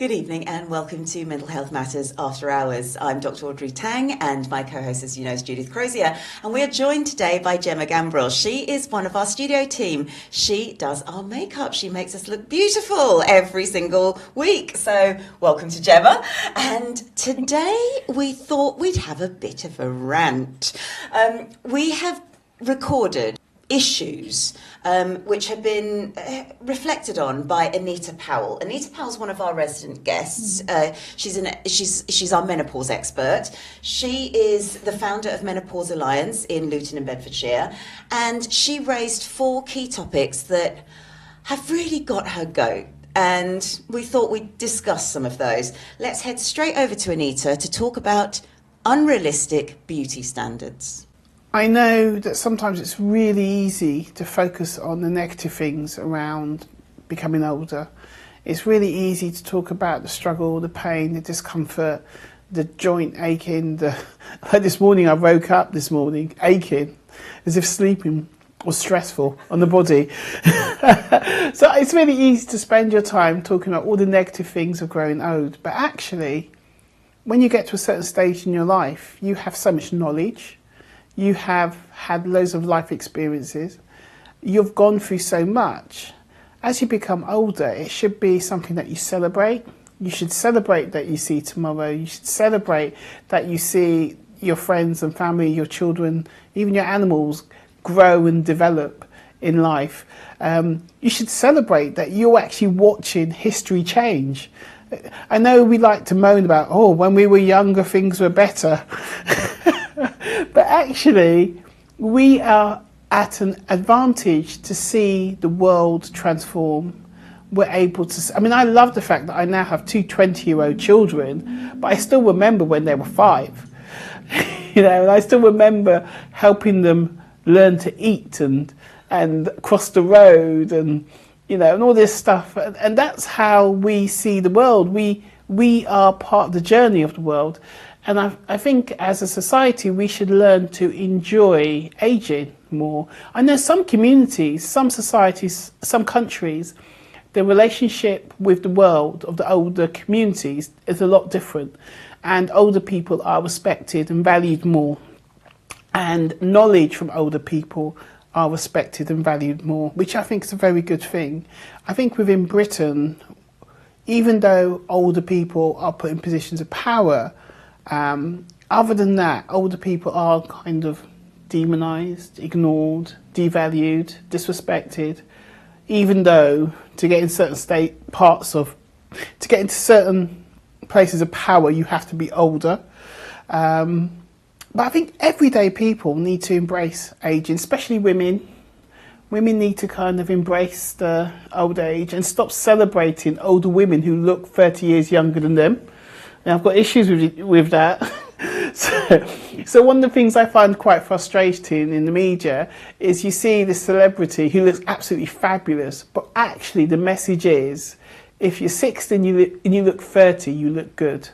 Good evening and welcome to Mental Health Matters After Hours. I'm Dr Audrey Tang and my co-host, as you know, is Judith Crosier. And we are joined today by Jemma Gambrill. She is one of our studio team. She does our makeup. She makes us look beautiful every single week. So welcome to Jemma. And today we thought we'd have a bit of a rant. We have recorded issues which have been reflected on by Anita Powell. Anita Powell's one of our resident guests. She's our menopause expert. She is the founder of Menopause Alliance in Luton and Bedfordshire, and she raised 4 key topics that have really got her goat. And we thought we'd discuss some of those. Let's head straight over to Anita to talk about unrealistic beauty standards. I know that sometimes it's really easy to focus on the negative things around becoming older. It's really easy to talk about the struggle, the pain, the discomfort, the joint aching. This morning I woke up aching, as if sleeping was stressful on the body. So it's really easy to spend your time talking about all the negative things of growing old. But actually, when you get to a certain stage in your life, you have so much knowledge. You have had loads of life experiences. You've gone through so much. As you become older, it should be something that you celebrate. You should celebrate that you see tomorrow. You should celebrate that you see your friends and family, your children, even your animals grow and develop in life. You should celebrate that you're actually watching history change. I know we like to moan about, when we were younger, things were better. But actually, we are at an advantage to see the world transform. We're able to... I love the fact that I now have 2 20-year-old children, but I still remember when they were 5. And I still remember helping them learn to eat and cross the road and all this stuff. And that's how we see the world. We are part of the journey of the world. And I think as a society, we should learn to enjoy aging more. I know some communities, some societies, some countries, the relationship with the world of the older communities is a lot different. And older people are respected and valued more. And knowledge from older people are respected and valued more, which I think is a very good thing. I think within Britain, even though older people are put in positions of power, other than that, older people are kind of demonised, ignored, devalued, disrespected, even though to get in certain to get into certain places of power, you have to be older. But I think everyday people need to embrace aging, especially women. Women need to kind of embrace the old age and stop celebrating older women who look 30 years younger than them. Now, I've got issues with that. So one of the things I find quite frustrating in the media is you see this celebrity who looks absolutely fabulous, but actually the message is, if you're 60 and you look 30, you look good,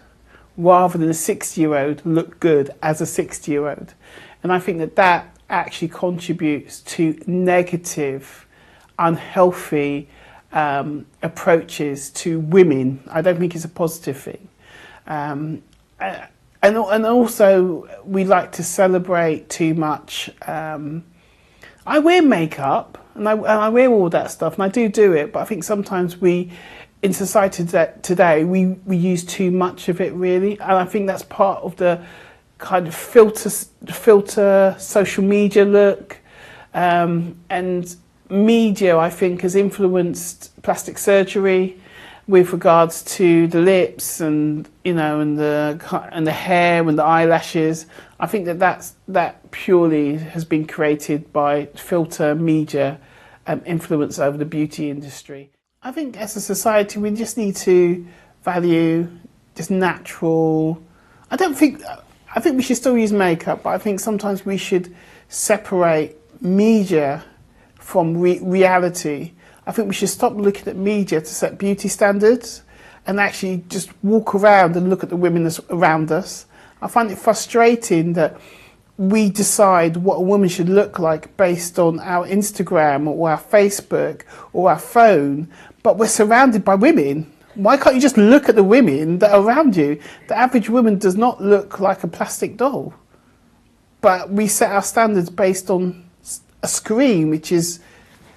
rather than a 60-year-old look good as a 60-year-old. And I think that actually contributes to negative, unhealthy approaches to women. I don't think it's a positive thing. And also we like to celebrate too much. I wear makeup and I wear all that stuff, and I do it, but I think sometimes in society today we use too much of it, really, and I think that's part of the kind of filter social media look, and media, I think, has influenced plastic surgery with regards to the lips and the hair and the eyelashes. I think that purely has been created by filter media influence over the beauty industry. I think as a society we just need to value just natural. I think we should still use makeup, but I think sometimes we should separate media from reality. I think we should stop looking at media to set beauty standards and actually just walk around and look at the women that's around us. I find it frustrating that we decide what a woman should look like based on our Instagram or our Facebook or our phone, but we're surrounded by women. Why can't you just look at the women that are around you? The average woman does not look like a plastic doll. But we set our standards based on a screen which is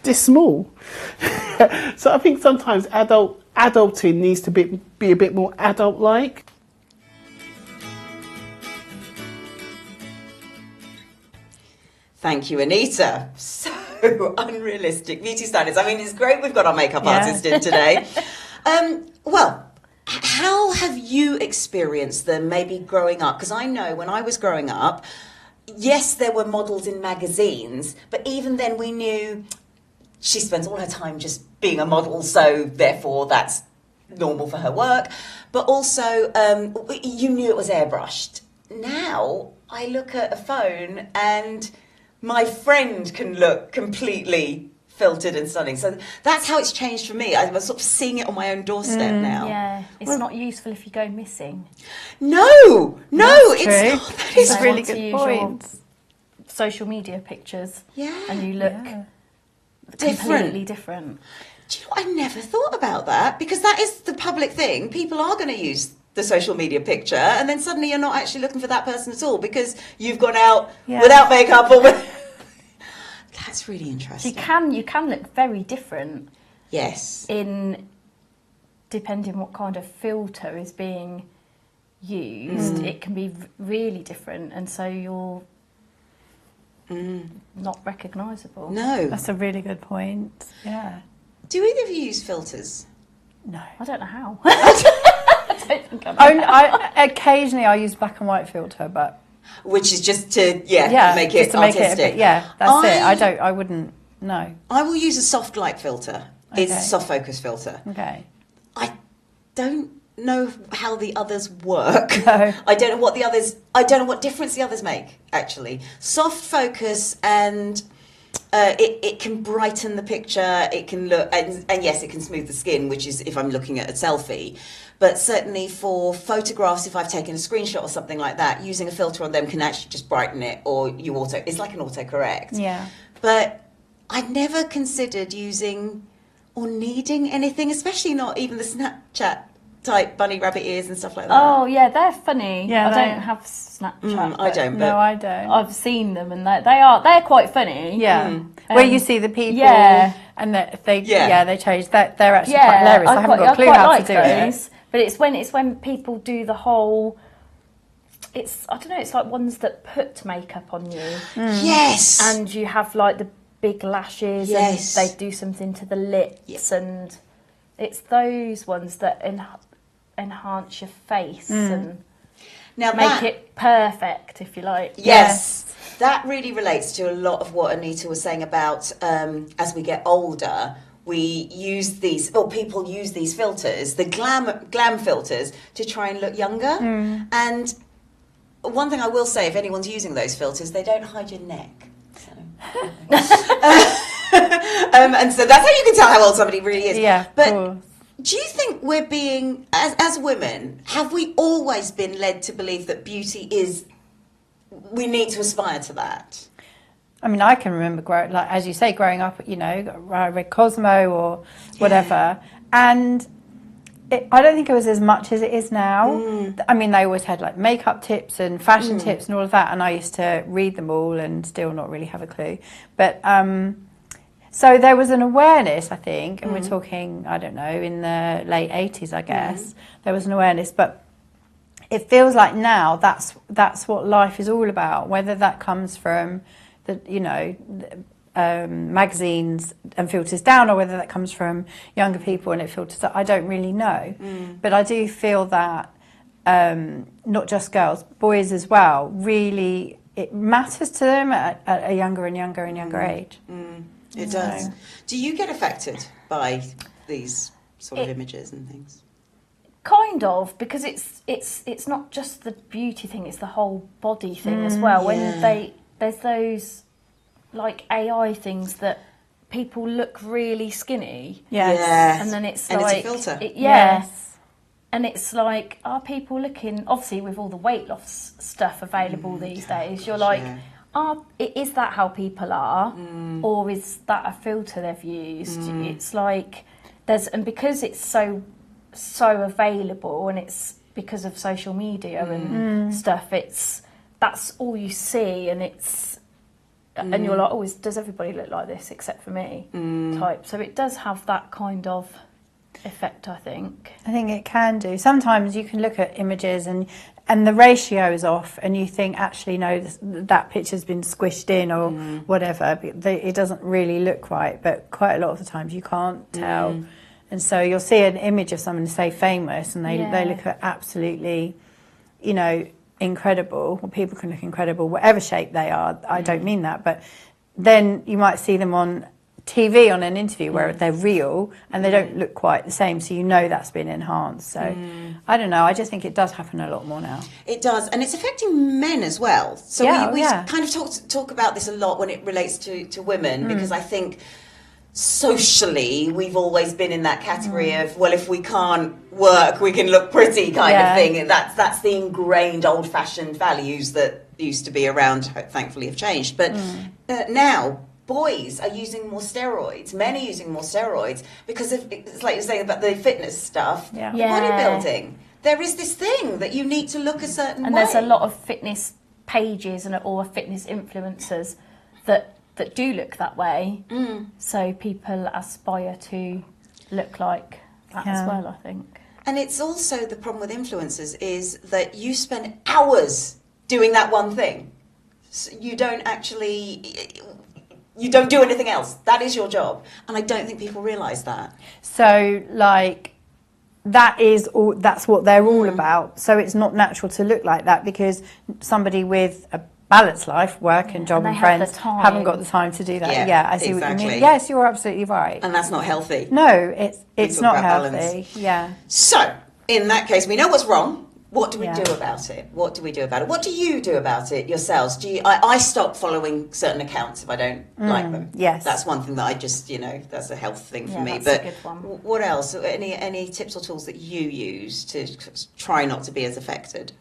this small. So I think sometimes adulting needs to be a bit more adult-like. Thank you, Anita. So unrealistic beauty standards. I mean, it's great we've got our makeup artist in today. Well, how have you experienced them maybe growing up? Because I know when I was growing up, yes, there were models in magazines, but even then we knew she spends all her time just being a model, so therefore that's normal for her work. But also, you knew it was airbrushed. Now, I look at a phone and my friend can look completely filtered and stunning. So that's how it's changed for me. I'm sort of seeing it on my own doorstep now. Yeah, it's not useful if you go missing. No, it's true. not. That is So really once you good use point. your social media pictures, Yeah. and you look completely different. Do you know, I never thought about that, because that is the public thing. People are going to use the social media picture, and then suddenly you're not actually looking for that person at all because you've gone out without makeup or with... That's really interesting. You can look very different. Yes. In depending what kind of filter is being used, it can be really different, and so you're not recognisable. No. That's a really good point. Yeah. Do either of you use filters? No. I don't know how. I don't think I Occasionally I use black and white filter, but Which is just to, make just it to make artistic. it that's it. I wouldn't, no. I will use a soft light filter. Okay. It's a soft focus filter. Okay. I don't know how the others work. No. I don't know what difference the others make, actually. Soft focus, and it can brighten the picture, it can look, and yes, it can smooth the skin, which is if I'm looking at a selfie. But certainly for photographs, if I've taken a screenshot or something like that, using a filter on them can actually just brighten it, or it's like an autocorrect. Yeah. But I'd never considered using or needing anything, especially not even the Snapchat type bunny rabbit ears and stuff like that. Oh yeah, they're funny. Yeah, I don't have Snapchat. I don't. But No, I don't. I've seen them, and they're quite funny. Yeah. Where you see the people and they change. They're actually quite hilarious. I haven't got a clue how to do it. But it's when people do the whole. I don't know. It's like ones that put makeup on you. Yes. And you have like the big lashes. Yes. And they do something to the lips, and it's those ones that enhance your face and now make it perfect, if you like. Yes. That really relates to a lot of what Anita was saying about as we get older, we use people use these filters, the glam filters, to try and look younger. And one thing I will say, if anyone's using those filters, they don't hide your neck. So. And so that's how you can tell how old somebody really is. Yeah, but do you think we're being, as women, have we always been led to believe that beauty is, we need to aspire to that? I mean, I can remember growing up, I read Cosmo or whatever, and I don't think it was as much as it is now. I mean, they always had like makeup tips and fashion tips and all of that, and I used to read them all and still not really have a clue. But so there was an awareness, I think, and we're talking, I don't know, in the late 80s, I guess, there was an awareness, but it feels like now that's what life is all about, whether that comes from magazines and filters down, or whether that comes from younger people and it filters up. I don't really know, but I do feel that not just girls, boys as well, really it matters to them at a younger and younger and younger age. It does. Do you get affected by these sort of images and things? Kind of, because it's not just the beauty thing; it's the whole body thing as well. When there's those like AI things that people look really skinny, and then it's and like it's a filter. And it's like, are people looking? Obviously, with all the weight loss stuff available these days, you're like, is that how people are, or is that a filter they've used? It's like and because it's so so available, and it's because of social media and stuff. That's all you see, and and you're like, oh, does everybody look like this except for me? Type. So it does have that kind of effect, I think. I think it can do. Sometimes you can look at images and the ratio is off, and you think, actually, no, that picture's been squished in or whatever. It doesn't really look right, but quite a lot of the times you can't tell. And so you'll see an image of someone, say, famous, and they look absolutely, you know, incredible. Well, people can look incredible, whatever shape they are. I don't mean that. But then you might see them on TV on an interview where they're real and they don't look quite the same, so you know that's been enhanced. So I don't know, I just think it does happen a lot more now. It does, and it's affecting men as well. So we kind of talk about this a lot when it relates to women, because I think socially we've always been in that category of, well, if we can't work, we can look pretty kind of thing, and that's the ingrained old-fashioned values that used to be around, thankfully have changed. But now boys are using more steroids, men are using more steroids, because it's like you're saying about the fitness stuff, bodybuilding. There is this thing that you need to look a certain way. And there's a lot of fitness pages or fitness influencers that do look that way. So people aspire to look like that as well, I think. And it's also the problem with influencers is that you spend hours doing that one thing. So you don't do anything else. That is your job. And I don't think people realise that. So, like, that's what they're all about. So it's not natural to look like that, because somebody with a balanced life, work and job and friends, haven't got the time to do that. I see what you mean. Yes, you're absolutely right. And that's not healthy. No, it's not healthy. Balance. So, in that case, we know what's wrong. What do we do about it? What do we do about it? What do you do about it yourselves? I stop following certain accounts if I don't like them. Yes. That's one thing that I just, that's a health thing for me. That's but a good one. What else? Any tips or tools that you use to try not to be as affected?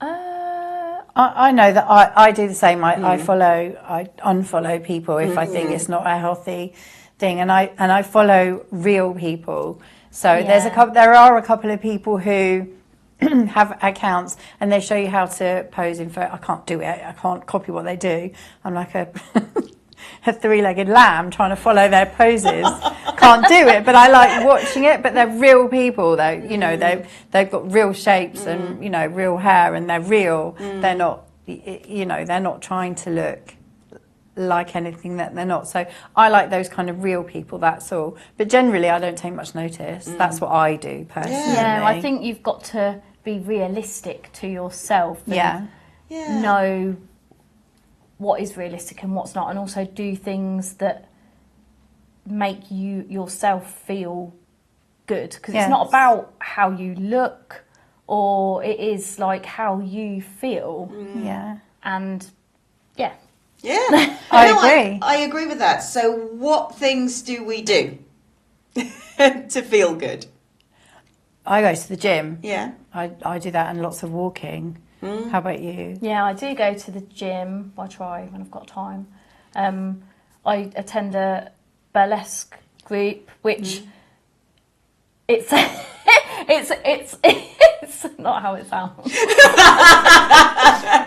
I know that I do the same. I unfollow people if I think it's not a healthy thing, and I follow real people. So there are a couple of people who have accounts and they show you how to pose in photo. I can't do it. I can't copy what they do. I'm like a three-legged lamb trying to follow their poses. Can't do it, but I like watching it. But they're real people, though. You know, they've got real shapes and real hair, and they're real. They're not, they're not trying to look like anything that they're not. So I like those kind of real people, that's all. But generally I don't take much notice. That's what I do personally. Yeah, I think you've got to be realistic to yourself and know what is realistic and what's not, and also do things that make you yourself feel good, because it's not about how you look, or it is like how you feel. And I agree. I agree with that. So what things do we do to feel good? I go to the gym. Yeah. I do that, and lots of walking. How about you? Yeah, I do go to the gym. I try when I've got time. I attend a burlesque group, which it's not how it sounds.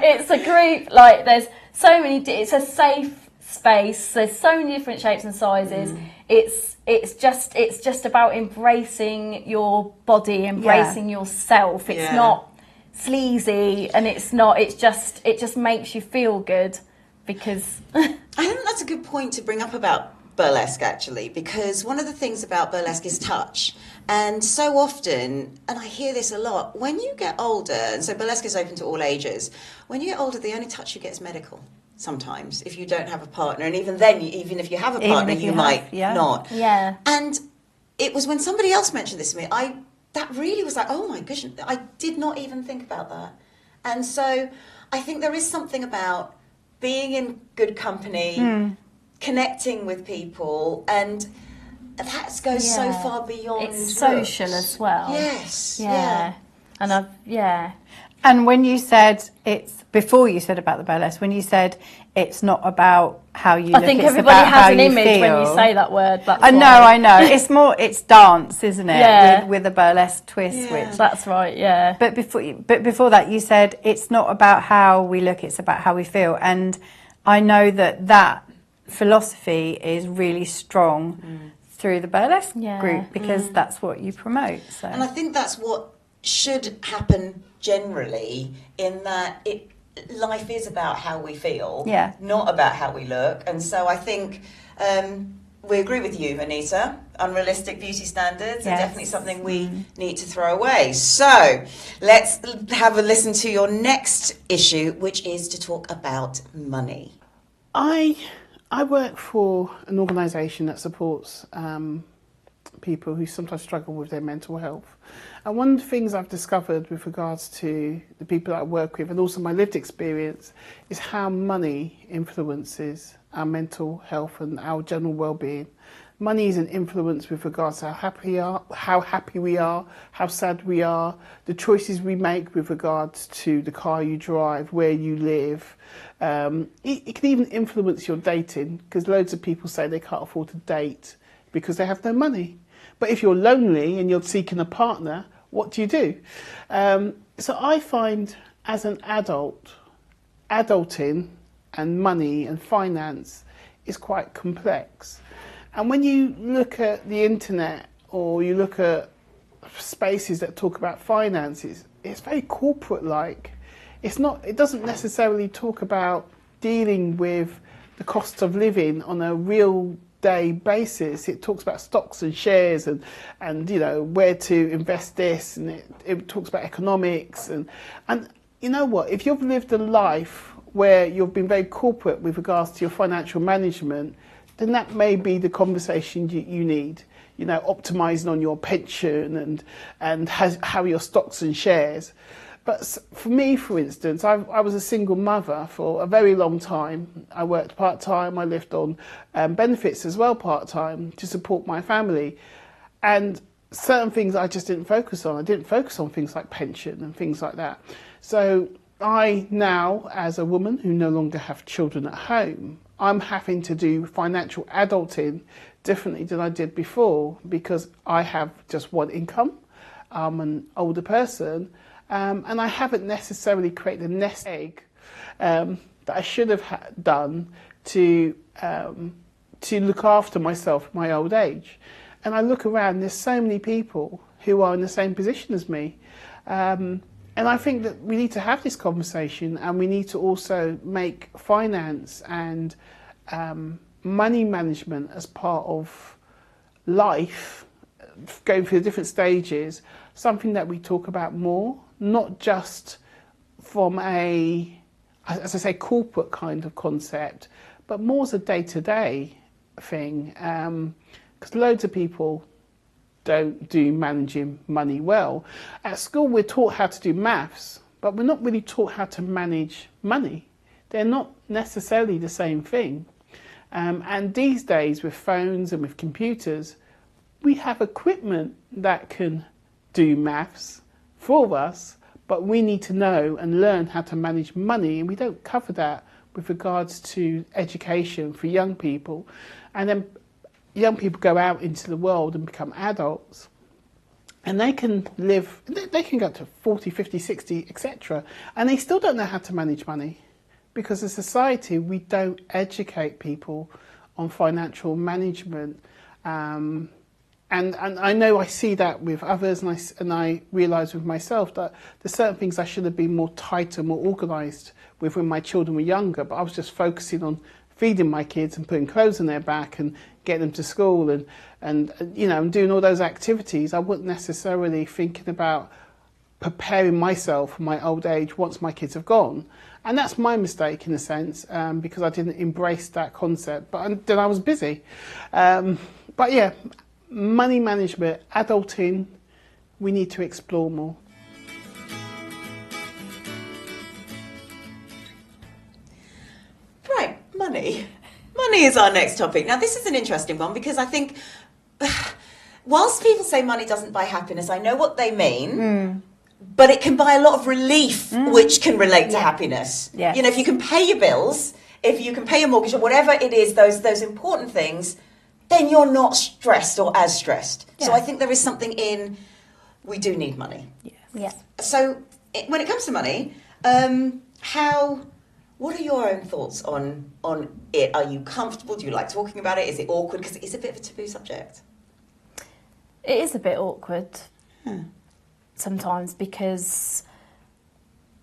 It's a group, like there's so many. It's a safe space. There's so many different shapes and sizes. It's just about embracing your body, embracing yourself. It's not sleazy, and it just makes you feel good, because I think that's a good point to bring up about burlesque, actually, because one of the things about burlesque is touch. And so often, and I hear this a lot, when you get older, and so burlesque is open to all ages, when you get older, the only touch you get is medical sometimes, if you don't have a partner. And even then, even if you have a partner, you might not. Yeah. And it was when somebody else mentioned this to me, that really was like, oh my gosh, I did not even think about that. And so I think there is something about being in good company, connecting with people, and that goes so far beyond. It's social as well. Yes. Yeah. And And when you said before you said about the burlesque, when you said it's not about how you look, I think it's everybody about has how an you image feel. when you say that word. That's I know, why. I know. It's dance, isn't it? Yeah. With a burlesque twist. Yeah. Which, That's right, yeah. but before that, you said it's not about how we look, it's about how we feel. And I know that philosophy is really strong through the burlesque group, because that's what you promote. So. And I think that's what should happen generally, in that life is about how we feel, not about how we look. And so I think we agree with you, Anita. Unrealistic beauty standards are definitely something we need to throw away. So let's have a listen to your next issue, which is to talk about money. I work for an organisation that supports people who sometimes struggle with their mental health. And one of the things I've discovered with regards to the people that I work with, and also my lived experience, is how money influences our mental health and our general well-being. Money is an influence with regards to how happy we are, how sad we are, the choices we make with regards to the car you drive, where you live. It can even influence your dating, because loads of people say they can't afford to date because they have no money. But if you're lonely and you're seeking a partner, what do you do? So I find, as an adult, adulting and money and finance is quite complex. And when you look at the internet, or you look at spaces that talk about finances, it's very corporate-like. It doesn't necessarily talk about dealing with the cost of living on a real day basis. It talks about stocks and shares and you know, where to invest this, and it talks about economics and you know what, if you've lived a life where you've been very corporate with regards to your financial management, then that may be the conversation you need. You know, optimising on your pension and how your stocks and shares. But for me, for instance, I was a single mother for a very long time. I worked part-time, I lived on benefits as well part-time to support my family. And certain things I just didn't focus on. I didn't focus on things like pension and things like that. So I now, as a woman who no longer have children at home, I'm having to do financial adulting differently than I did before, because I have just one income. I'm an older person. And I haven't necessarily created a nest egg that I should have done to look after myself in my old age. And I look around, there's so many people who are in the same position as me. And I think that we need to have this conversation, and we need to also make finance and money management as part of life, going through the different stages, something that we talk about more. Not just from a, as I say, corporate kind of concept, but more as a day-to-day thing. Because loads of people don't do managing money well. At school, we're taught how to do maths, but we're not really taught how to manage money. They're not necessarily the same thing. And these days, with phones and with computers, we have equipment that can do maths for us, but we need to know and learn how to manage money, and we don't cover that with regards to education for young people. And then young people go out into the world and become adults, and they can live, they can go up to 40, 50, 60, etc., and they still don't know how to manage money, because as a society we don't educate people on financial management. And I know I see that with others, and I realise with myself that there's certain things I should have been more tighter, more organised with when my children were younger, but I was just focusing on feeding my kids and putting clothes on their back and getting them to school and you know, and doing all those activities. I wasn't necessarily thinking about preparing myself for my old age once my kids have gone. And that's my mistake in a sense, because I didn't embrace that concept, but then I was busy. But yeah, money management, adulting, we need to explore more. Right, money. Money is our next topic. Now, this is an interesting one, because I think whilst people say money doesn't buy happiness, I know what they mean. but it can buy a lot of relief, which can relate to happiness. Yes. You know, if you can pay your bills, if you can pay your mortgage or whatever it is, those important things, then you're not stressed or as stressed. Yeah. So I think there is something in, we do need money. Yes. Yeah. So when it comes to money, what are your own thoughts on it? Are you comfortable? Do you like talking about it? Is it awkward? Because it is a bit of a taboo subject. It is a bit awkward sometimes, because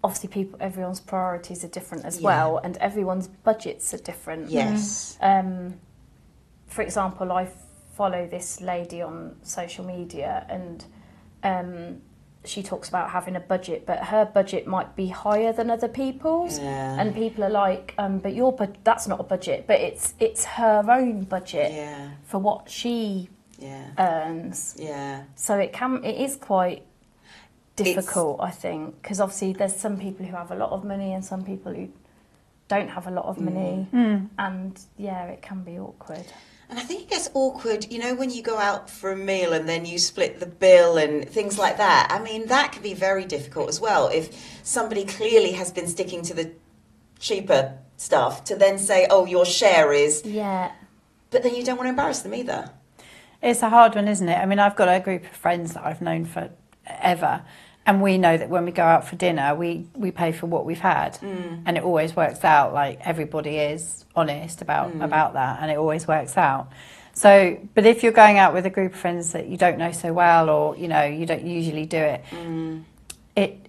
obviously everyone's priorities are different as well, and everyone's budgets are different. Yes. For example, I follow this lady on social media, and she talks about having a budget, but her budget might be higher than other people's, and people are like, but that's not a budget, but it's her own budget for what she earns. Yeah. So it is quite difficult, I think, because obviously there's some people who have a lot of money and some people who don't have a lot of money, and it can be awkward. And I think it gets awkward, you know, when you go out for a meal and then you split the bill and things like that. I mean, that can be very difficult as well. If somebody clearly has been sticking to the cheaper stuff, to then say, oh, your share is... Yeah. But then you don't want to embarrass them either. It's a hard one, isn't it? I mean, I've got a group of friends that I've known forever, and we know that when we go out for dinner, we pay for what we've had, and it always works out. Like, everybody is honest about that, and it always works out. So, but if you're going out with a group of friends that you don't know so well, or you know you don't usually do it,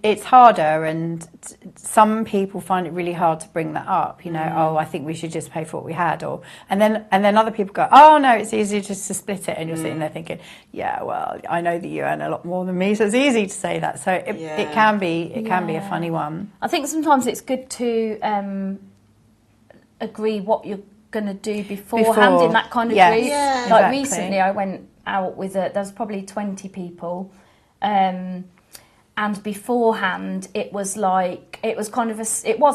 it's harder, and some people find it really hard to bring that up. You know, oh, I think we should just pay for what we had, and then other people go, oh no, it's easier just to split it, and you're sitting there thinking, yeah, well, I know that you earn a lot more than me, so it's easy to say that. So it can be a funny one. I think sometimes it's good to agree what you're going to do beforehand in that kind of group. Yeah, like exactly. recently, I went out with there was probably 20 people. And beforehand, it was like, it was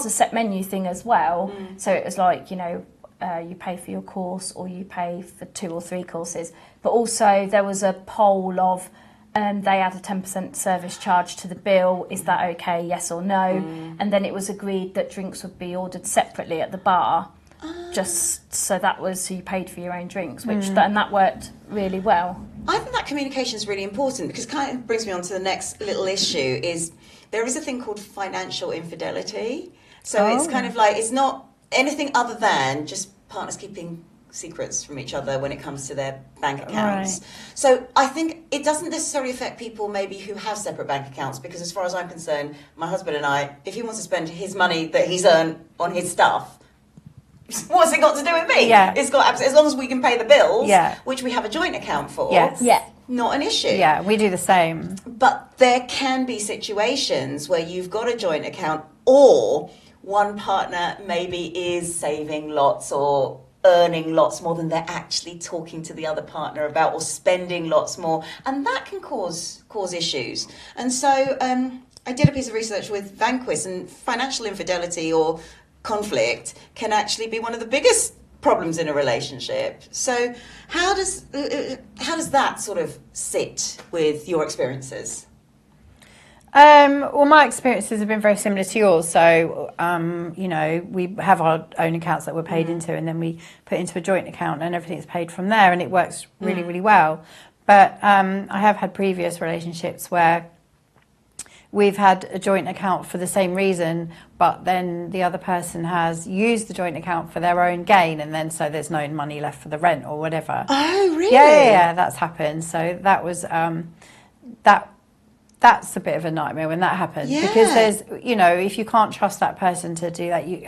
a set menu thing as well. So it was like, you know, you pay for your course or you pay for 2 or 3 courses. But also there was a poll of, they had a 10% service charge to the bill. Is that okay? Yes or no? And then it was agreed that drinks would be ordered separately at the bar. Just so you paid for your own drinks, and that worked really well. I think that communication is really important, because it kind of brings me on to the next little issue. Is there is a thing called financial infidelity. So it's kind of like, it's not anything other than just partners keeping secrets from each other when it comes to their bank accounts. Right. So I think it doesn't necessarily affect people maybe who have separate bank accounts, because as far as I'm concerned, my husband and I, if he wants to spend his money that he's earned on his stuff, what's it got to do with me? Yeah. It's got, as long as we can pay the bills, Yeah. which we have a joint account for, Yes. Yeah. not an issue. Yeah, we do the same. But there can be situations where you've got a joint account, or one partner maybe is saving lots or earning lots more than they're actually talking to the other partner about, or spending lots more, and that can cause issues. And so I did a piece of research with Vanquis, and financial infidelity or conflict can actually be one of the biggest problems in a relationship. So how does that sort of sit with your experiences? Well, my experiences have been very similar to yours. So, you know, we have our own accounts that we're paid into, and then we put into a joint account, and everything's paid from there, and it works really, really well. But I have had previous relationships where we've had a joint account for the same reason, but then the other person has used the joint account for their own gain, and then so there's no money left for the rent or whatever. Oh, really? Yeah, that's happened. So that was that's a bit of a nightmare when that happens, because there's, you know, if you can't trust that person to do that, you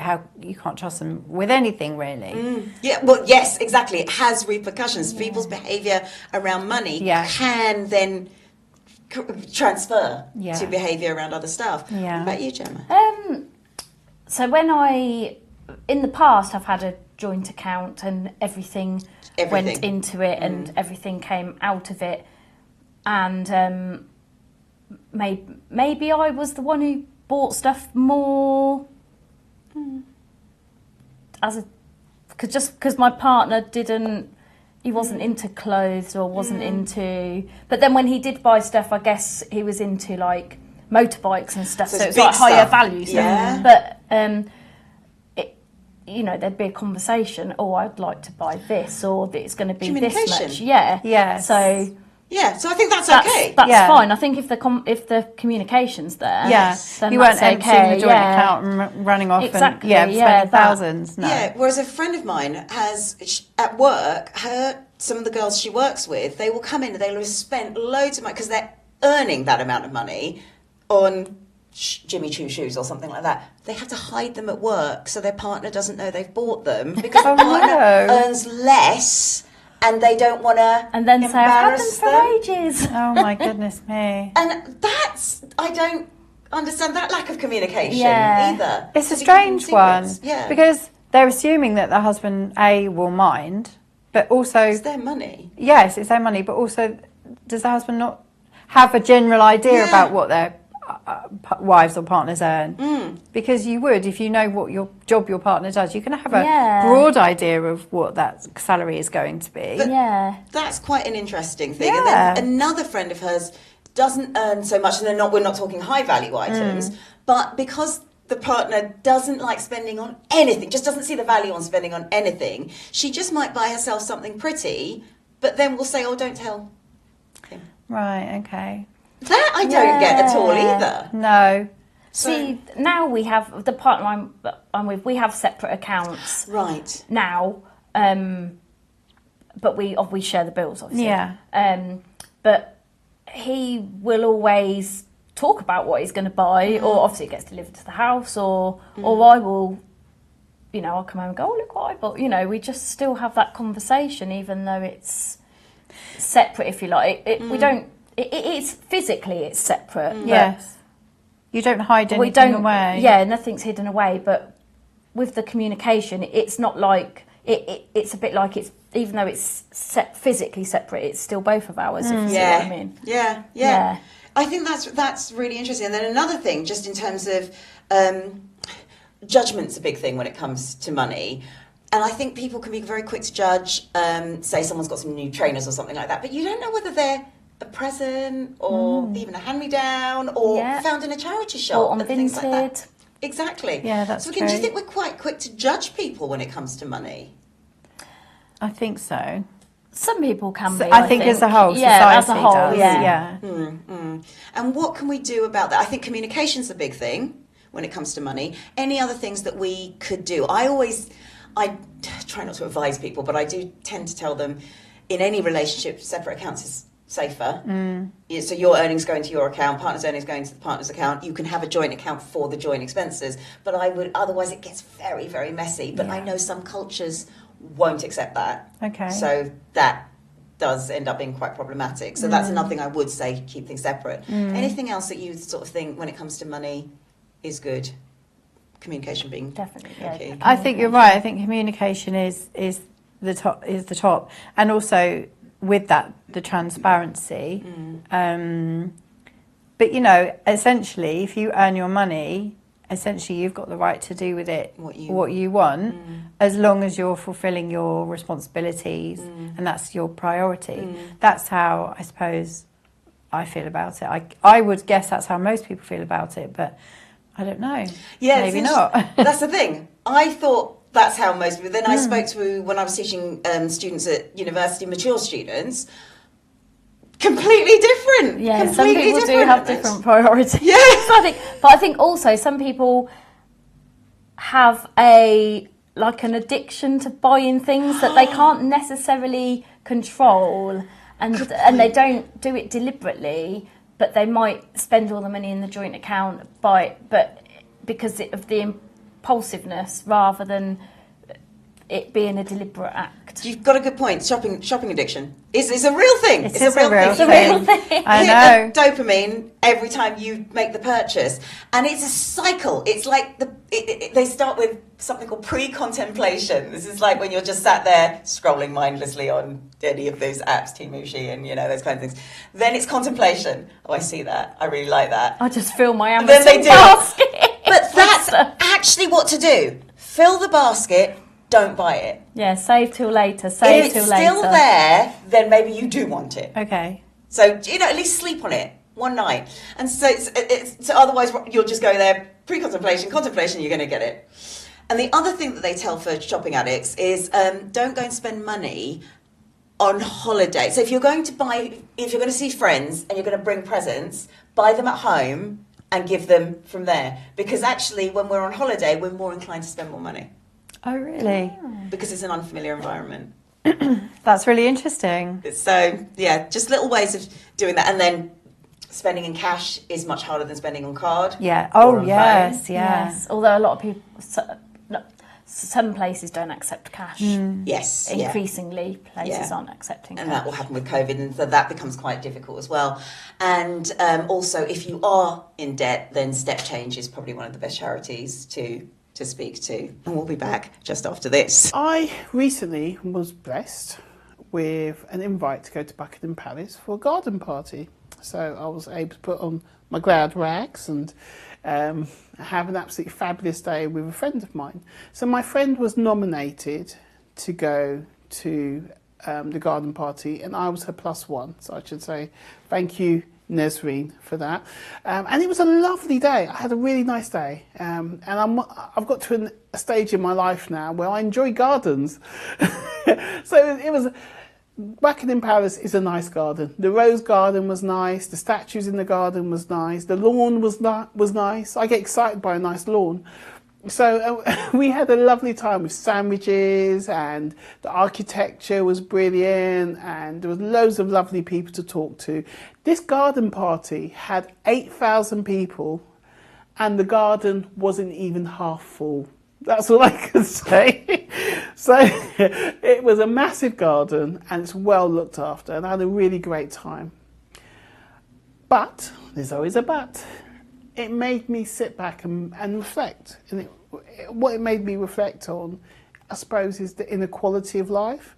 can't trust them with anything really. Yeah, well, yes, exactly. It has repercussions. People's behaviour around money can then transfer to behaviour around other stuff. Yeah. What about you, Jemma? So in the past, I've had a joint account, and everything went into it, and everything came out of it, and maybe I was the one who bought stuff more because my partner he wasn't into clothes or wasn't into, but then when he did buy stuff, I guess he was into like motorbikes and stuff, so it's it's like big higher stuff. value stuff. Yeah. But you know, there'd be a conversation. Oh, I'd like to buy this, or it's going to be this much. Yeah. Yes. So. Yeah, so I think that's okay. That's fine. I think if the communication's there, then you weren't okay. emptying the joint account and running off and spending thousands. No. Yeah, whereas a friend of mine has, at work, some of the girls she works with, they will come in and they'll have spent loads of money because they're earning that amount of money on Jimmy Choo shoes or something like that. They have to hide them at work so their partner doesn't know they've bought them because the partner earns less. And they don't want to and then say, I've had them for them. ages. Oh my goodness me. And I don't understand that lack of communication either. It's a strange one. Yeah. Because they're assuming that the husband, A, will mind, but also... It's their money. Yes, it's their money, but also does the husband not have a general idea about what their wives or partners earn? Because you would, if you know what your partner does, you can have a broad idea of what that salary is going to be. But that's quite an interesting thing. And then another friend of hers doesn't earn so much, and we're not talking high value items, but because the partner doesn't like spending on anything, just doesn't see the value on spending on anything, she just might buy herself something pretty, but then we'll say, oh, don't tell him. Right, okay. That I don't get at all either. No. See, now we have, the partner I'm with, we have separate accounts. Right. Now, but we share the bills, obviously. Yeah. But he will always talk about what he's going to buy, or obviously it gets delivered to the house, or I will, you know, I'll come home and go, oh, look what I bought. You know, we just still have that conversation, even though it's separate, if you like. We don't... It's physically it's separate. Yes. You don't hide anything away. Yeah, nothing's hidden away. But with the communication, it's not like it's a bit like it's, even though it's physically separate, it's still both of ours. If you see what I mean. Yeah. I think that's really interesting. And then another thing, just in terms of judgment's a big thing when it comes to money. And I think people can be very quick to judge. Say someone's got some new trainers or something like that, but you don't know whether they're a present or even a hand-me-down or found in a charity shop or on and things like Vinted. that. Exactly. Yeah, that's so true. Do you think we're quite quick to judge people when it comes to money? I think so. Some people can be. I think as a whole, society as a whole, does. yeah. And what can we do about that? I think communication's a big thing when it comes to money. Any other things that we could do? I try not to advise people, but I do tend to tell them in any relationship, separate accounts is safer. So your earnings go into your account, partner's earnings go into the partner's account. You can have a joint account for the joint expenses, but otherwise it gets very, very messy. But I know some cultures won't accept that. Okay. So that does end up being quite problematic. So that's another thing I would say, keep things separate. Anything else that you sort of think when it comes to money is good? Communication being definitely key. I think you're right. I think communication is the top, and also with that, the transparency. But you know, essentially, if you earn your money, essentially you've got the right to do with it what you want, as long as you're fulfilling your responsibilities and that's your priority. That's how I suppose I feel about it. I would guess that's how most people feel about it, but I don't know. Yeah, maybe not. That's the thing. I thought that's how most people... Then I spoke to, when I was teaching students at university, mature students, completely different. Yeah, completely some people do have different priorities. Yeah. But I think also some people have an addiction to buying things that they can't necessarily control, and they don't do it deliberately, but they might spend all the money in the joint account but because of the impulsiveness rather than it being a deliberate act. You've got a good point. Shopping addiction is a real thing. It's a real thing. I know. Dopamine every time you make the purchase, and it's a cycle. It's like they start with something called pre-contemplation. This is like when you're just sat there scrolling mindlessly on any of those apps, Timushi and those kind of things. Then it's contemplation. Oh, I see that. I really like that. I just fill my Amazon basket. But that's actually what to do. Fill the basket. Don't buy it. Yeah, save till later. If it's still there, then maybe you do want it. Okay. So, at least sleep on it. one night. And so, so otherwise you'll just go there, pre-contemplation, contemplation, you're going to get it. And the other thing that they tell for shopping addicts is don't go and spend money on holiday. So if you're going to see friends and you're going to bring presents, buy them at home and give them from there. Because actually, when we're on holiday, we're more inclined to spend more money. Oh, really? Because it's an unfamiliar environment. That's really interesting. So, yeah, just little ways of doing that. And then spending in cash is much harder than spending on card. Yeah. Or Oh, on yes, phone. yeah. Yes. Although a lot of people, some places don't accept cash. Yes. Yeah. Increasingly, places Yeah. aren't accepting And cash. that will happen with COVID, and so that becomes quite difficult as well. And also, if you are in debt, then Step Change is probably one of the best charities to speak to. And we'll be back just after this. I recently was blessed with an invite to go to Buckingham Palace for a garden party. So I was able to put on my glad rags and have an absolutely fabulous day with a friend of mine. So my friend was nominated to go to the garden party, and I was her plus one. So I should say thank you, Nesreen, for that. And it was a lovely day. I had a really nice day. And I've got to a stage in my life now where I enjoy gardens. So it was... Buckingham Palace is a nice garden. The rose garden was nice. The statues in the garden was nice. The lawn was nice. I get excited by a nice lawn. So we had a lovely time with sandwiches, and the architecture was brilliant, and there was loads of lovely people to talk to. This garden party had 8,000 people, and the garden wasn't even half full. That's all I can say. So it was a massive garden, and it's well looked after, and I had a really great time. But there's always a but. It made me sit back and reflect. And what it made me reflect on, I suppose, is the inequality of life.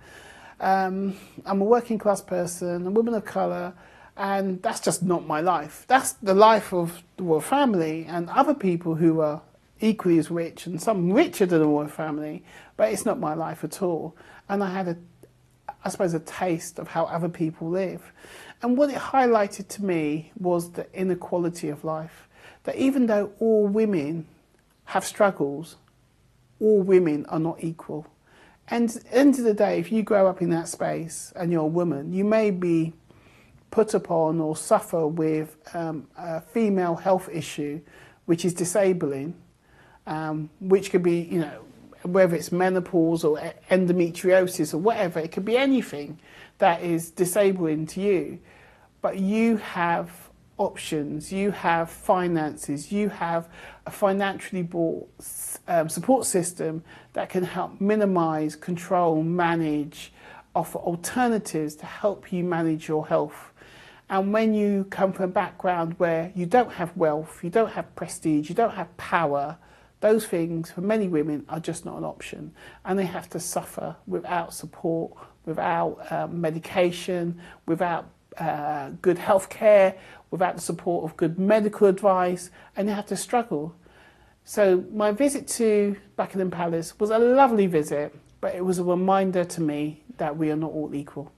I'm a working class person, a woman of colour, and that's just not my life. That's the life of the royal family and other people who are equally as rich, and some richer than the royal family, but it's not my life at all. And I had I suppose, a taste of how other people live. And what it highlighted to me was the inequality of life. That even though all women have struggles, all women are not equal. And at the end of the day, if you grow up in that space and you're a woman, you may be put upon or suffer with a female health issue which is disabling, which could be, you know, whether it's menopause or endometriosis or whatever, it could be anything that is disabling to you. But you have options, you have finances, you have a financially bought support system that can help minimise, control, manage, offer alternatives to help you manage your health. And when you come from a background where you don't have wealth, you don't have prestige, you don't have power, those things for many women are just not an option, and they have to suffer without support, without medication, without good health care, without the support of good medical advice, and they have to struggle. So my visit to Buckingham Palace was a lovely visit, but it was a reminder to me that we are not all equal.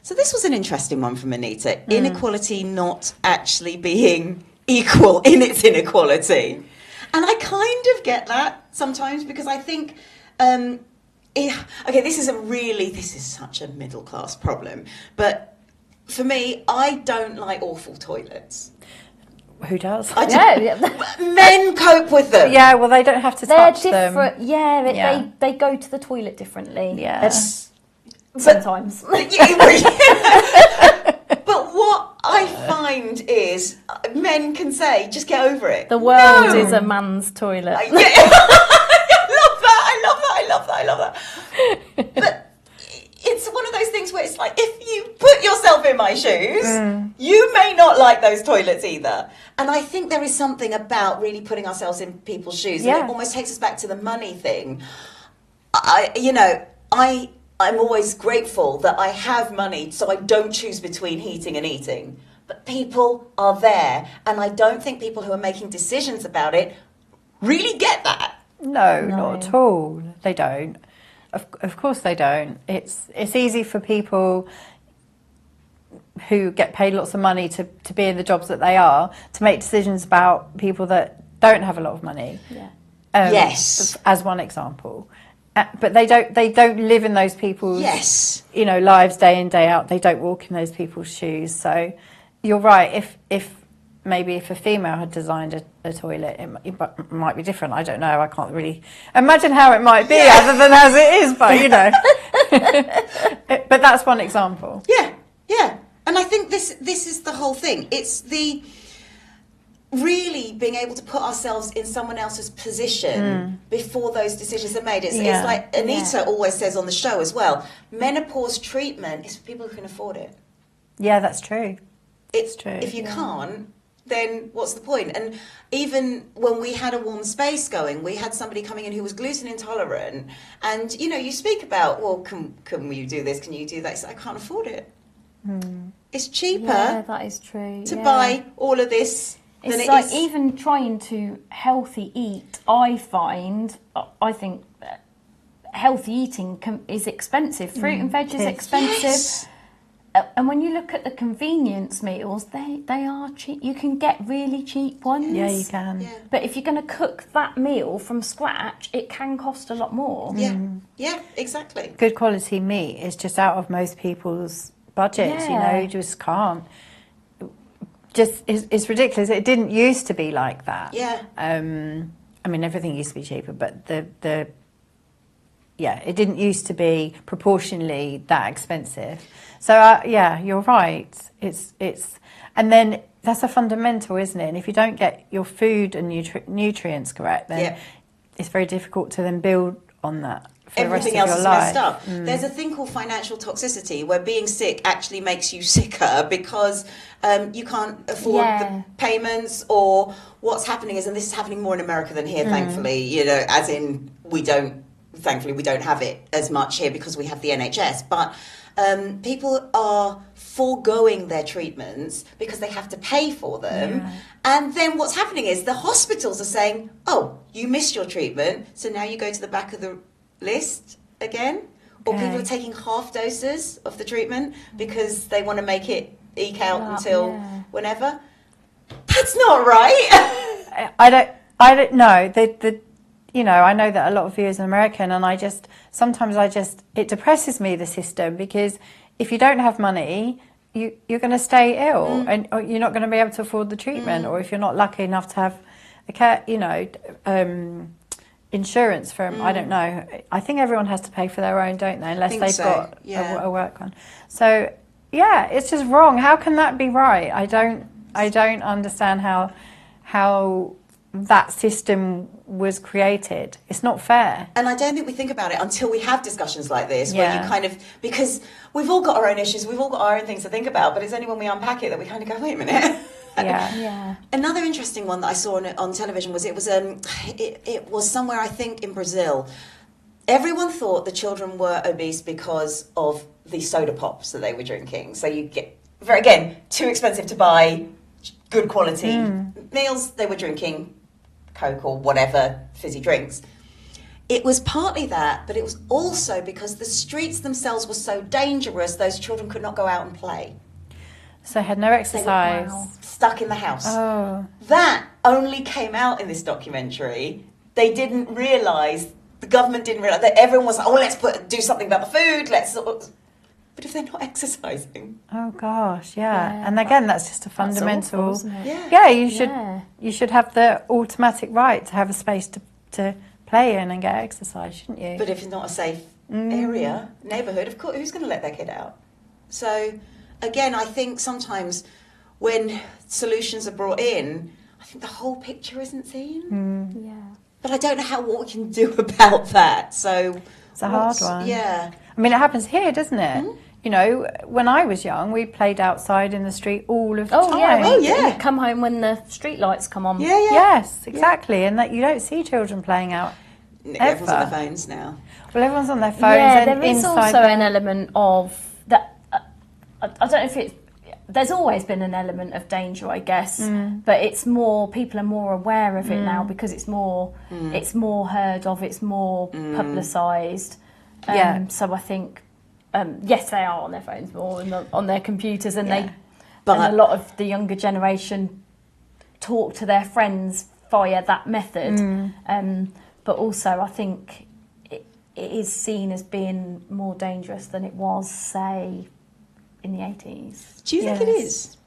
So this was an interesting one from Anita. Inequality not actually being equal in its inequality. And I kind of get that sometimes, because I think, this is such a middle class problem. But for me, I don't like awful toilets. Who does? Men cope with them. Yeah, well, they don't have to touch them. They're different. Yeah, they go to the toilet differently. Yeah. Sometimes. But what I find is men can say, just get over it. The world is a man's toilet. I love that. But it's one of those things where it's like, if you put yourself in my shoes, you may not like those toilets either. And I think there is something about really putting ourselves in people's shoes. Yeah. And it almost takes us back to the money thing. I'm always grateful that I have money, so I don't choose between heating and eating. But people are there, and I don't think people who are making decisions about it really get that. No, not at all. They don't. Of course they don't. It's easy for people who get paid lots of money to be in the jobs that they are to make decisions about people that don't have a lot of money. Yeah. Yes. As one example. But they don't live in those people's lives day in, day out. They don't walk in those people's shoes. So you're right. If maybe if a female had designed a toilet, it might be different. I don't know. I can't really imagine how it might be other than as it is. But but that's one example. Yeah, yeah. And I think this is the whole thing. It's the really being able to put ourselves in someone else's position before those decisions are made. It's like Anita always says on the show as well, menopause treatment is for people who can afford it. Yeah, that's true. It's true. If you can't, then what's the point? And even when we had a warm space going, we had somebody coming in who was gluten intolerant, and you speak about, well, can you do this? Can you do that? He said, I can't afford it. It's cheaper that is true. to buy all of this. It's like even trying to healthy eat, I think healthy eating is expensive. Fruit and veg is expensive. Yes. And when you look at the convenience meals, they are cheap. You can get really cheap ones. Yeah, you can. Yeah. But if you're going to cook that meal from scratch, it can cost a lot more. Yeah, yeah, exactly. Good quality meat is just out of most people's budgets. You just can't. It's ridiculous. It didn't used to be like that. Yeah. I mean, everything used to be cheaper, but it didn't used to be proportionally that expensive. So you're right. It's and then that's a fundamental, isn't it? And if you don't get your food and nutrients correct, then it's very difficult to then build on that. Everything else is messed up. There's a thing called financial toxicity where being sick actually makes you sicker because you can't afford the payments, or what's happening is, and this is happening more in America than here, thankfully, as in we don't have it as much here because we have the NHS, but people are foregoing their treatments because they have to pay for them. And then what's happening is the hospitals are saying, oh, you missed your treatment, so now you go to the back of the list again, or people are taking half doses of the treatment because they want to make it eke out until whenever. That's not right. I don't know. I know that a lot of viewers are American, and sometimes it depresses me, the system, because if you don't have money, you're going to stay ill, and or you're not going to be able to afford the treatment, or if you're not lucky enough to have a care, insurance from, I don't know. I think everyone has to pay for their own, don't they? Unless they've got a work one. So it's just wrong. How can that be right? I don't understand how that system was created. It's not fair. And I don't think we think about it until we have discussions like this, where you kind of, because we've all got our own issues, we've all got our own things to think about, but it's only when we unpack it that we kind of go, wait a minute. Another interesting one that I saw on television was it was somewhere, I think in Brazil. Everyone thought the children were obese because of the soda pops that they were drinking. So you get, again, too expensive to buy good quality meals. They were drinking Coke or whatever fizzy drinks. It was partly that, but it was also because the streets themselves were so dangerous, those children could not go out and play. So they had no exercise. They were stuck in the house. Oh. That only came out in this documentary. They didn't realise, the government didn't realise, that everyone was like, oh, let's do something about the food, But if they're not exercising. Oh gosh, and again, that's just a fundamental. Awful, isn't it? You should have the automatic right to have a space to play in and get exercise, shouldn't you? But if it's not a safe area, neighbourhood, of course, who's going to let their kid out? So, again, I think sometimes when solutions are brought in, I think the whole picture isn't seen. But I don't know what we can do about that. So it's a hard one. Yeah. I mean, it happens here, doesn't it? When I was young, we played outside in the street all of the time. You come home when the street lights come on. Yes, exactly. And that you don't see children playing out. Everyone's on their phones now. Well, everyone's on their phones. Yeah, and there is also an element of that. I don't know if it's. There's always been an element of danger, I guess, but it's more. People are more aware of it now because it's more. It's more heard of. It's more publicised. So I think, yes, they are on their phones more and on their computers, and and a lot of the younger generation talk to their friends via that method. But also, I think it is seen as being more dangerous than it was, say, in the 80s. Do you think it is?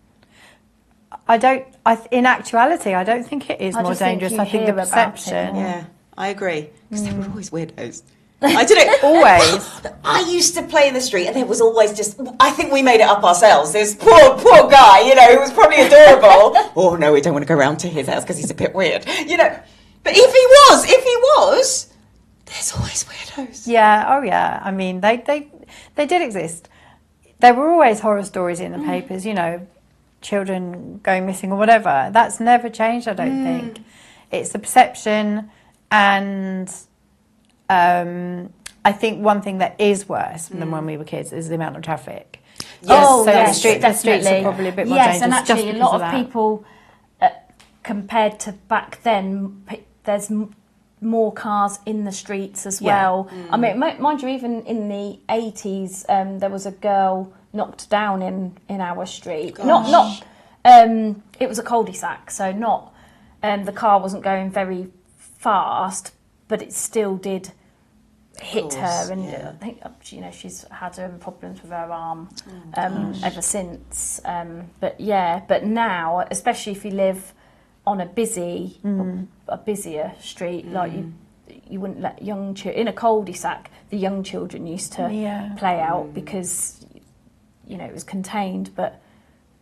In actuality, I don't think it is more dangerous. I think the perception. Yeah, I agree. Because they were always weirdos. I don't know. Always. I used to play in the street, and there was always just, I think we made it up ourselves. This poor guy, who was probably adorable. Oh, no, we don't want to go round to his house because he's a bit weird, But if he was, there's always weirdos. Yeah, oh yeah. I mean, they did exist. There were always horror stories in the papers, children going missing or whatever. That's never changed, I don't think. It's the perception, and I think one thing that is worse than when we were kids is the amount of traffic. Yes, the streets are probably a bit more dangerous. Yes, and actually just a lot of that. people, compared to back then, there's more cars in the streets as well. I mean, mind you, even in the 80s, there was a girl knocked down in our street. Gosh. It was a cul-de-sac, so not the car wasn't going very fast, but it still did hit her, and I think she's had problems with her arm ever since. But now, especially if you live on a busier street, like you wouldn't let young children in a cul-de-sac. The young children used to play out because it was contained, but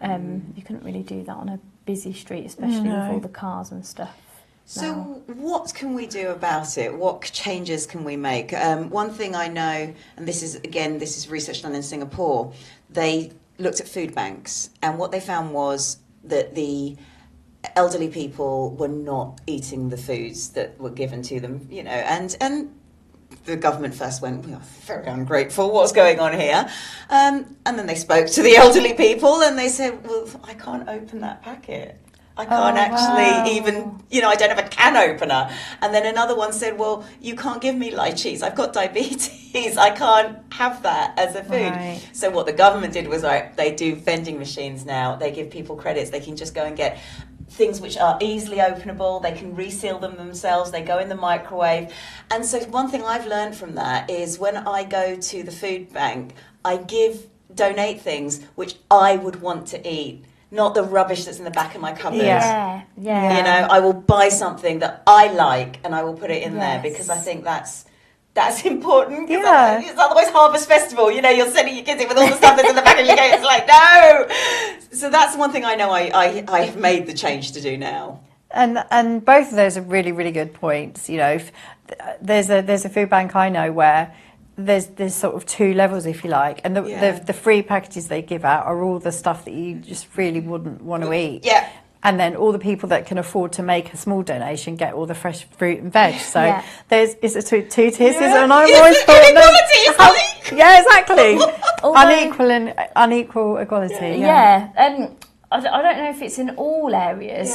you couldn't really do that on a busy street, especially with all the cars and stuff. So what can we do about it? What changes can we make? One thing I know, and this is research done in Singapore, they looked at food banks, and what they found was that the elderly people were not eating the foods that were given to them, and the government first went, we are very ungrateful, what's going on here? And then they spoke to the elderly people, and they said, well, I can't open that packet. I can't even, I don't have a can opener. And then another one said, well, you can't give me lychees. I've got diabetes. I can't have that as a food. Right. So what the government did was they do vending machines now. They give people credits. They can just go and get things which are easily openable. They can reseal them themselves. They go in the microwave. And so one thing I've learned from that is when I go to the food bank, I donate things which I would want to eat. Not the rubbish that's in the back of my cupboard. Yeah. I will buy something that I like and I will put it in there because I think that's important. Yeah. It's otherwise Harvest Festival. You're sending your kids in with all the stuff that's in the back of your gate. It's like, no. So that's one thing I know I have made the change to do now. And both of those are really, really good points. If there's a food bank I know where there's sort of two levels, if you like, and the free packages they give out are all the stuff that you just really wouldn't want to eat. Yeah. And then all the people that can afford to make a small donation get all the fresh fruit and veg. So it's a two tiers, and I've always thought exactly. Unequal equality. And I don't know if it's in all areas.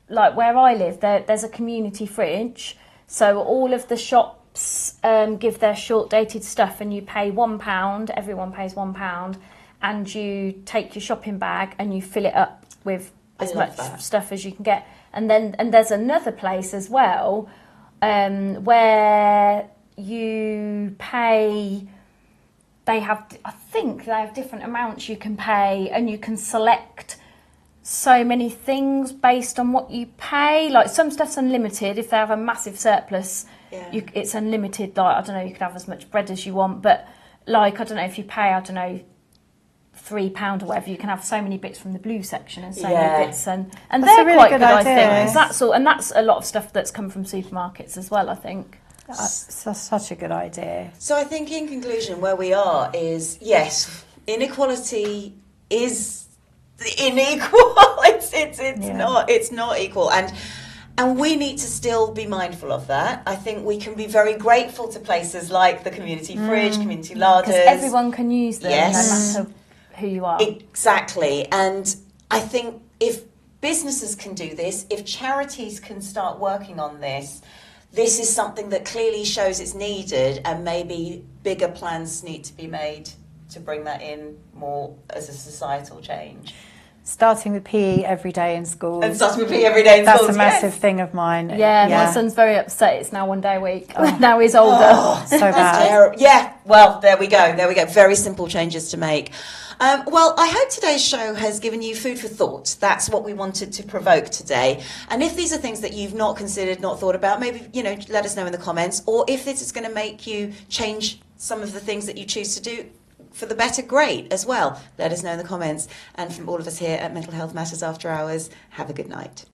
Like where I live, there's a community fridge, so all of the shops give their short-dated stuff, and you pay £1. Everyone pays £1, and you take your shopping bag and you fill it up with as much stuff as you can get. And there's another place as well where you pay. I think they have different amounts you can pay, and you can select so many things based on what you pay. Like some stuff's unlimited. If they have a massive surplus, it's unlimited. Like, I don't know, you could have as much bread as you want, but like, I don't know, if you pay, I don't know, £3 or whatever, you can have so many bits from the blue section and so many bits, and they're really quite good good, I idea. think. And that's a lot of stuff that's come from supermarkets as well, I think. That's such a good idea. So I think in conclusion, where we are is, yes, inequality is unequal. It's not equal, and we need to still be mindful of that. I think we can be very grateful to places like the community fridge, community larders. Because everyone can use them, yes. no matter who you are. Exactly. And I think if businesses can do this, if charities can start working on this, this is something that clearly shows it's needed, and maybe bigger plans need to be made to bring that in more as a societal change? Starting with PE every day in school. And starting with PE every day in That's schools, a massive thing of mine. Yeah, my son's very upset. It's now 1 day a week. Now he's older. So bad. Terrible. Yeah, well, there we go. Very simple changes to make. Well, I hope today's show has given you food for thought. That's what we wanted to provoke today. And if these are things that you've not considered, not thought about, maybe, let us know in the comments. Or if this is going to make you change some of the things that you choose to do for the better, great as well. Let us know in the comments. And from all of us here at Mental Health Matters After Hours, have a good night.